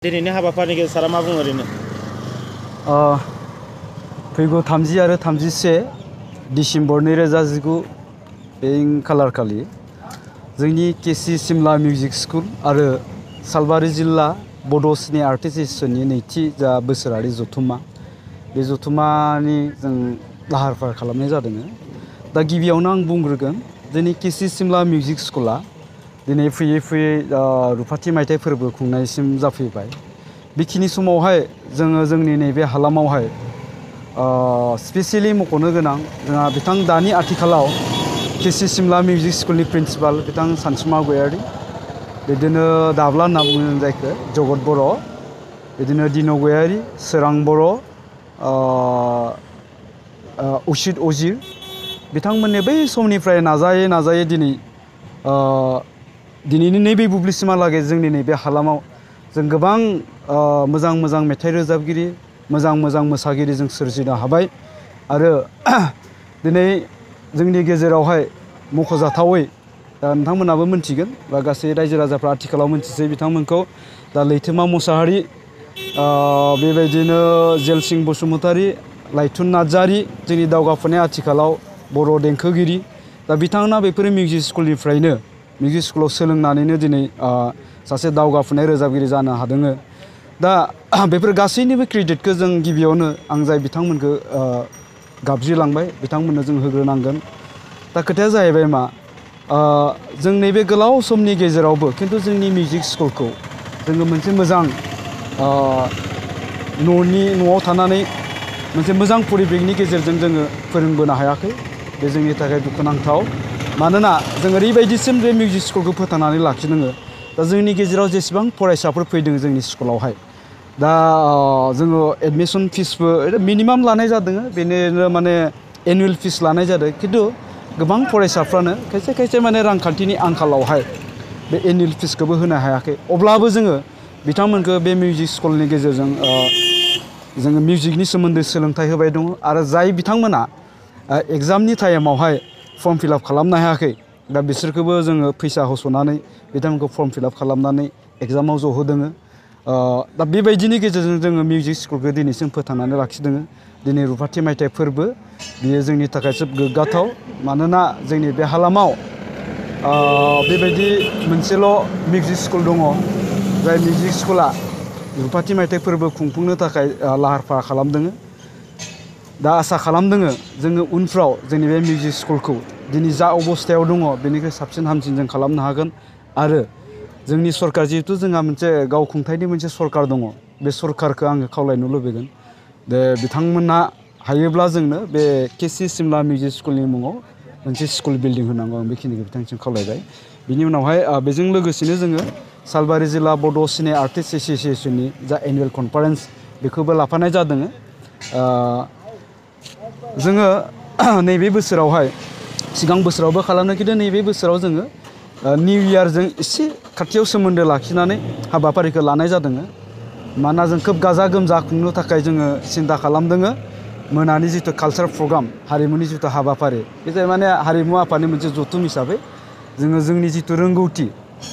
दिनैनि हाबाफारिनि गेजेराव सारा मा बुङो ओरैनो? फैगौ 30 आरो 31 डिसेम्बर 2019 बे खालार खालि जोंनि केसि सिमला मिउजिक स्कुल आरो सालबारि जिल्ला बड' सिने आर्टिस्ट एस'सिएशननि नैथि जा बोसोरारि जथुम्मा बे जथुम्मानि जों लाहार फाहार खालामनाय जादों। दा गिबियावनो आं बुंग्रोगोन जोंनि केसि सिमला मिउजिक स्कुला दिनै फैयै फैयै रुफाथि मायथाइ फोरबो खुंनायसिम जाफैबाय। बेखिनि समावहाय जोङो जोंनि नैबे हालामावहाय स्पेसियेलि मख'नो गोनां जोंहा बिथां दानि आथिखालाव केसि सिमला मिउजिक स्कुलनि प्रिन्सिपाल बिथां सानसुमा गयारि, बिदिनो दाब्ला होनना बुङो जायखौ जगत बर', बिदिनो दिन' गयारि, सोरां बर', उसित अजिर बिथांमोननि बै समनिफ्राय नाजायै नाजायै दिनैनि नैबे बुब्लिसिमहालागै जोंनि नैबे हालामाव जों गोबां मोजां मोजां मेथाइ रोजाबगिरि, मोजां मोजां मोसागिरि जों सोरजिनो हाबाय। आरो दिनै जोंनि गेजेरावहाय मख'जाथावै नोंथांमोनाबो मोनथिगोन बा गासै रायजो राजाफ्रा आथिखालाव मोनथिसै बिथांमोनखौ दा लैथोमा मुसाहारि, बेबायदिनो जेलसिं बसुमतारी, लाइथुन नार्जारी जोंनि दावगाफुनाय आथिखालाव बर' देंखोगिरि। दा बिथांमोना बेफोर मिउजिक स्कुलनिफ्रायनो मिउजिक स्कुलाव सोलोंनानैनो दिनै सासे दावगाफुनाय रोजाबगिरि जानो हादों। दा बेफोर गासैनिबो क्रेडिटखौ जों गिबियावनो आं जाय बिथांमोनखौ गाबज्रिलांबाय बिथांमोननो जों होग्रोनांगोन। दा खोथाया जाहैबाय मा, जों नैबे गोलाव समनि गेजेरावबो खिन्थु जोंनि मिउजिक स्कुलखौ जोङो मोनसे मोजां न'आव थानानै मोनसे मोजां परिबेकनि गेजेरजों जोङो फोरोंबोनो हायाखै। बे जोंनि थाखाय दुखुनांथाव। मानोना जों ओरैबायदिसिम बे मिउजिक स्कुलखौ फोथांनानै लाखिनांगो। दा जोंनि गेजेराव जेसेबां फरायसाफोर फैदों जोंनि स्कुलावहाय, दा जोङो एडमिसन फिसबो मिनिमाम लानाय जादों, बेनो माने एनुवेल फिस लानाय जादों। खिन्थु गोबां फरायसाफ्रानो खायसे खायसे माने रांखान्थिनि आंखालावहाय बे एनुवेल फिसखौबो होनो हायाखै। अब्लाबो जोङो बिथांमोनखौ बे मिउजिक स्कुलनि गेजेरजों जोङो मिउजिकनि सोमोन्दै सोलोंथाइ होबाय दङ। आरो जाय बिथांमोना एग्जामनि टाइमावहाय फर्म फिलआप खालामनो हायाखै, दा बिसोरखौबो जोङो फैसा होस'नानै बिथांमोनखौ फर्म फिलआप खालामनानै एग्जामाव जहोदों। दा बेबायदिनि गेजेरजों जोङो मिउजिक स्कुलखौ दिनैसिम फोथांनानै लाखिदों। दिनै रुफाथि मायथाइ फोरबो बियो जोंनि थाखाय जोबोद गोग्गाथाव। मानोना जोंनि बे हालामाव बेबायदि मोनसेल' मिउजिक स्कुल दङ जाय मिउजिक स्कुला रुफाथि मायथाइ फोरबो खुंफुंनो थाखाय लाहार फाहार खालामदों। दा आसा खालामदों जोङो उनफ्राव जोंनि बे मिउजिक स्कुलखौ दिनै जा अबस्थायाव दङ बेनिख्रुइ साबसिन हामसिन जों खालामनो हागोन। आरो जोंनि सरकार, जिहेथु जोंहा मोनसे गावखुंथायनि मोनसे सरकार दङ, बे सरकारखौ आङो खावलायनो लुबैगोन दे बिथांमोनहा हायोब्ला जोंनो बे केसि सिमला मिउजिक स्कुलनि मुङाव मोनसे स्कुल बिल्डिं होनांगौ। आं बेखिनिखौ बिथांनिसिम खावलायबाय। बिनि उनावहाय बेजों लोगोसेनो जोङो सालबारि जिल्ला बड' सिने आर्टिस्ट एस'सिएशननि जा एनुवेल कनफारेन्स बेखौबो लाफानाय जादों। जोङो नैबे बोसोरावहाय सिगां बोसोरावबो खालामनो, खिन्थु नैबे बोसोराव जोङो निउ इयारजों एसे खाथियाव सोमोन्दो लाखिनानै हाबाफारिखौ लानाय जादों। मानोना जों खोब गाजा गोमजा खुंनो थाखाय जोङो सिन्था खालामदों। मोनानि जिथु कालचार प्रग्राम, हारिमुनि जिथु हाबाफारि, बे जाय माने हारिमु आफादनि मोनसे जथुम हिसाबै जोङो जोंनि जिथु रोंगौथि,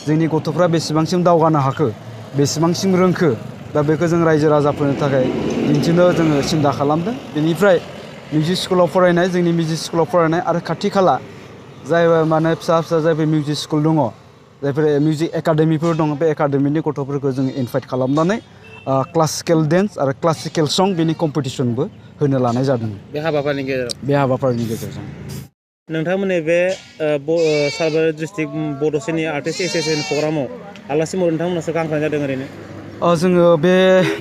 जोंनि गथ'फ्रा बेसेबांसिम दावगानो हाखो, बेसेबांसिम रोंखो, दा बेखौ जों रायजो राजाफोरनि थाखाय दिन्थिनो जोङो सिन्था खालामदों। बेनिफ्राय मिउजिक स्कुलाव फरायनाय, जोंनि मिउजिक स्कुलाव फरायनाय आरो खाथि खाला जाय माने फिसा फिसा जायफोर मिउजिक स्कुल दङ, जायफोर मिउजिक एकाडेमिफोर दङ, बे एकाडेमिनि गथ'फोरखौ जोङो इनभाइट खालामनानै क्लासिकेल डेन्स आरो क्लासिकेल सं बेनि कम्पिटिसनबो होनो लानाय जादों बे हाबाफारिनि गेजेरजों। नोंथांमोननि बे सालबारि डिस्ट्रिक्ट बड' सिने आर्टिस्ट एस'सिएशन प्रग्रामाव आलासि महरै नोंथांमोना सोरखौ हांख्रायनाय जादों ओरैनो? जोङो बे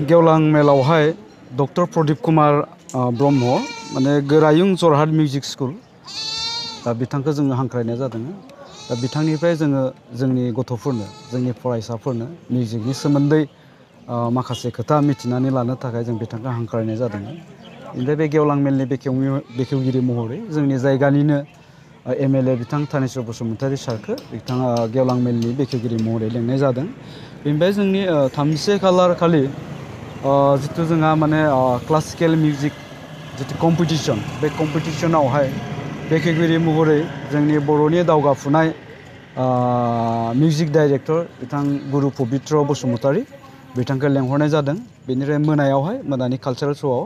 गेवलां मेलावहाय डक्टर प्रदीप कुमार ब्रह्म, माने गोरायुं जरहाट मिउजिक स्कुल, दा बिथांखौ जोङो हांख्रायनाय जादों। दा बिथांनिफ्राय जोङो जोंनि गथ'फोरनो, जोंनि फरायसाफोरनो मिउजिकनि सोमोन्दै माखासे खोथा मिथिनानै लानो थाखाय जों बिथांखौ हांख्रायनाय जादों। ओमफ्राय बे गेवलां मेलनि बेखेवगिरि महरै जोंनि जायगानिनो MLA बिथां थानेस्वर बसुमतारी सारखौ बिथाङा गेवलां मेलनि बेखेवगिरि महरै लेंनाय जादों। बेनिफ्राय जोंनि 31 खालार खालि जिथु जोंहा माने क्लासिकेल मिउजिक जिथु कम्पिटिसन, बे कम्पिटिसनावहाय बेखेवगिरि महरै जोंनि बर'नि दावगाफुनाय मिउजिक डाइरेक्टर बिथां गुरु पबित्र बसुमतारी बिथांखौ लेंहरनाय जादों बेनिफ्राय मोनानि कालचारेल श'आव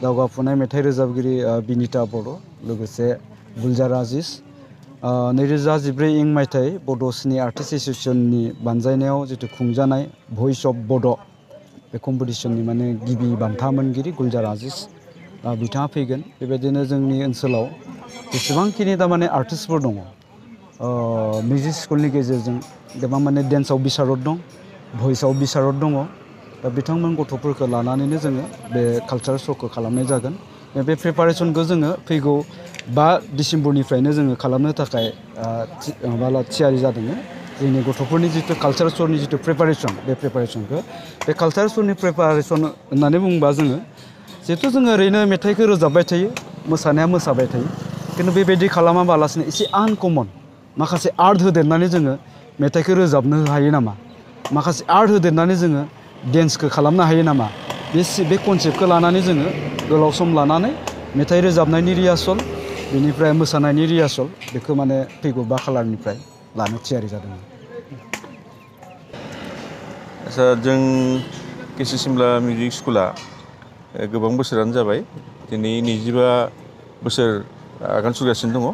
दावगाफुनाय मेथाइ रोजाबगिरि बिनिता बर' लोगोसे गुलजार आजिज 2014 मायथाइ बड' सिनि आर्टिस्ट एस'सिएशननि बानजायनायाव जितु खुंजानाय भइस अफ बड' बे कम्पिटिशननि माने गिबि बान्था मोनगिरि गुलजार आजिज बिथाङा फैगोन बेबायदिनो जोंनि ओनसोलाव जेसेबांखिनि थारमाने आर्टिस्टफोर दङ मिउजिक स्कुलनि गेजेरजों गोबां माने डेन्सआव बिसारत दं भइसआव बिसारत दङ दा बिथांमोन गथ'फोरखौ लानानैनो जोङो बे कालचारेल श'खौ खालामनाय जागोन बे प्रिपारेसनखौ जोङो फैगौ 5 डिसेम्बरनिफ्रायनो जोङो खालामनो थाखाय थियारि जादों जोंनि गथ'फोरनि जितु कालचारेल श'नि जितु प्रिपारेसन बे प्रिपारेसनखौ बे कालचारेल श'नि प्रिपारेसन होननानै बुङोबा जोङो जिहेथु जोङो ओरैनो मेथाइखौ रोजाबबाय थायो मोसानाया मोसाबाय थायो खिन्थु बेबायदि खालामाबालासिनो एसे आनकमन माखासे आर्ट होदेरनानै जोङो मेथाइखौ रोजाबनो हायो नामा माखासे आर्ट होदेरनानै जोङो डेन्सखौ खालामनो हायो नामा बे कनसेप्टखौ लानानै जोङो गोलाव सम लानानै मेथाइ रोजाबनायनि रिहार्सल बेनिफ्राय मोसानायनि रिहार्सल बेखौ माने फैगौ 5 खालारनिफ्राय लानो थियारि जादों। आच्चा जों केसि सिमला मिउजिक स्कुला गोबां बोसोरानो जाबाय दिनै 25 बोसोर आगान सुरगासिनो दङ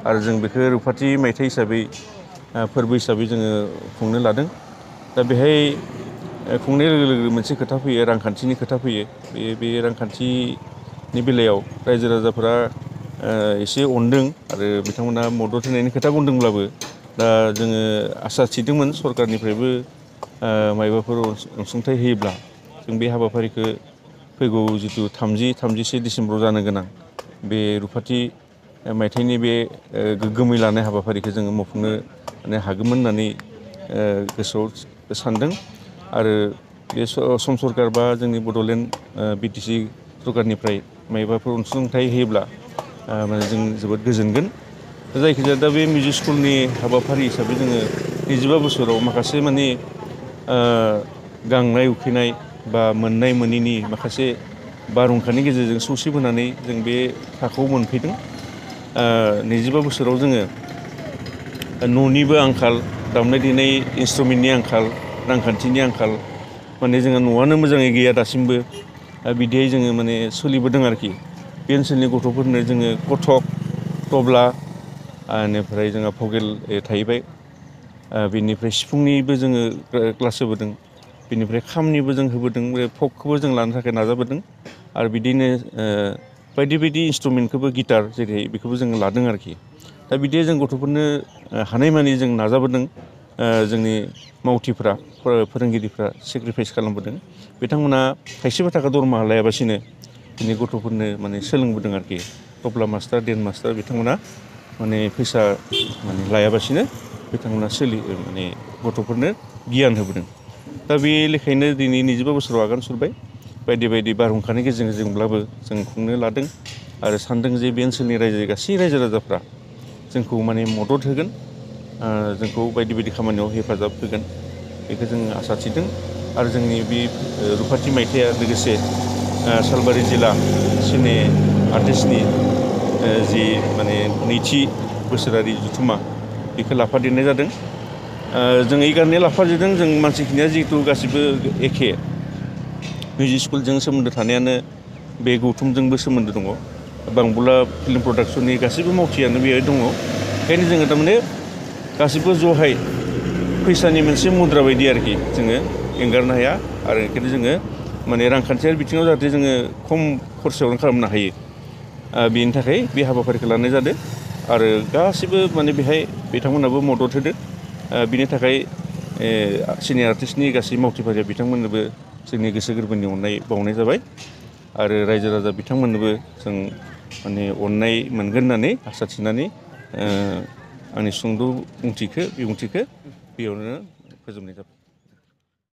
आरो जों बेखौ रुफाथि मायथाइ हिसाबै फोरबो हिसाबै जोङो खुंनो लादों दा बेहाय खुंनाय लोगो लोगो मोनसे खोथा फैयो रांखान्थिनि खोथा फैयो बे रांखान्थिनि बेलायाव रायजो राजाफोरा एसे अनदों आरो बिथांमोना मदद होनायनि खोथा बुंदोंब्लाबो दा जोङो आसा थिदोंमोन सरकारनिफ्रायबो मायबाफोर अनसुंथाइ होयोब्ला जों बे हाबाफारिखौ फैगौ जितु 30-31 डिसेम्बराव जानो गोनां बे रुफाथि मायथाइनि बे गोग्गोमै लानाय हाबाफारिखौ जोङो मावफुंनो हागौमोन होननानै गोसोआव सानदों आरो बे सम सरकार बा जोंनि बड'लेण्ड बिटिसि सरकारनिफ्राय मायबाफोर अनसुंथाइ होयोब्ला माने जों जोबोद गोजोनगोन जायखिजाया दा बे मिउजिक स्कुलनि हाबाफारि हिसाबै जोङो 25 बोसोराव माखासे माने गांनाय उखैनाय बा मोननाय मोनैनि माखासे बारहुंखानि गेजेरजों सौसिबोनानै जों बे थाखोआव मोनफैदों 25 बोसोराव जोङो न'निबो आंखाल दामनाय देनाय इन्सट्रुमेन्टनि आंखाल रांखान्थिनि आंखाल माने जोंहा न'आनो मोजाङै गैया दासिमबो बिदिहाय जोङो माने सोलिबोदों आरोखि बे ओनसोलनि गथ'फोरनो जोङो कथक तबला बेनिफ्राय जोंहा भकेल थाहैबाय बेनिफ्राय सिफुंनिबो जोङो क्लास होबोदों बेनिफ्राय खामनिबो जों होबोदों फकखौबो जों लानो थाखाय नाजाबोदों आरो बिदिनो बायदि बायदि इन्सट्रुमेन्टखौबो गिटार जेरै बेखौबो जों लादों आरोखि दा बिदि जों गथ'फोरनो हानायमानि जों नाजाबोदों जोंनि मावथिफ्रा फोरोंगिरिफ्रा सेक्रिफाइस खालामबोदों बिथांमोना थाइसेबो थाखा दरमाहा लायाबासिनो दिनै गथ'फोरनो माने सोलोंबोदों आरोखि तबला मास्टार देन मास्टार बिथांमोना माने फैसा माने लायाबासिनो बिथांमोना माने गथ'फोरनो गियान होबोदों दा बे लेखायैनो दिनै 25 बोसोराव आगान सुरबाय बायदि बायदि बारहुंखानि गेजेरजोंब्लाबो जों खुंनो लादों आरो सानदों जे बे ओनसोलनि गासै रायजो राजाफ्रा जोंखौ माने मदद होगोन जोंखौ बायदि बायदि खामानियाव हेफाजाब होगोन बेखौ जों आसा थिदों आरो जोंनि बे रुफाथि मायथाइया लोगोसे सालबारि जिल्ला सिने आर्टिस्टनि जि माने नैथि बोसोरारि जथुम्मा बेखौ लाफादेरनाय जादों जों এই কারণে लाफादेरदों जों मानसिखिनिया जिहेतु गासिबो एखे मिउजिक स्कुलजों सोमोन्दो थानायानो बे गौथुमजोंबो सोमोन्दो दङ बांबुला फिल्म प्रडाक्सननि गासैबो मावथियानो बेहाय दङ ओंखायनो जोङो थारमाने गासिबो जहाय फैसानि मोनसे मुद्रा बायदि आरोखि जोङो एंगारनो हाया आरो ओंखायनो जोङो माने रांखान्थियारि बिथिङाव जाहाथे जोङो खम खरसायावनो खालामनो हायो बेनि थाखाय बे हाबाफारिखौ लानाय जादों आरो गासिबो माने बेहाय बिथांमोनाबो मदद होदों बिनि थाखाय सिनियर आर्टिस्टनि गासै मावथिफारिया बिथांमोननोबो जोंनि गोसो गोरबोनि अननाय बावनाय जाबाय आरो रायजो राजा बिथांमोननोबो जों माने अननाय मोनगोन होननानै आसा थिनानै आंनि सुंद' बिबुंथिखौ बेयावनो फोजोबनाय जाबाय।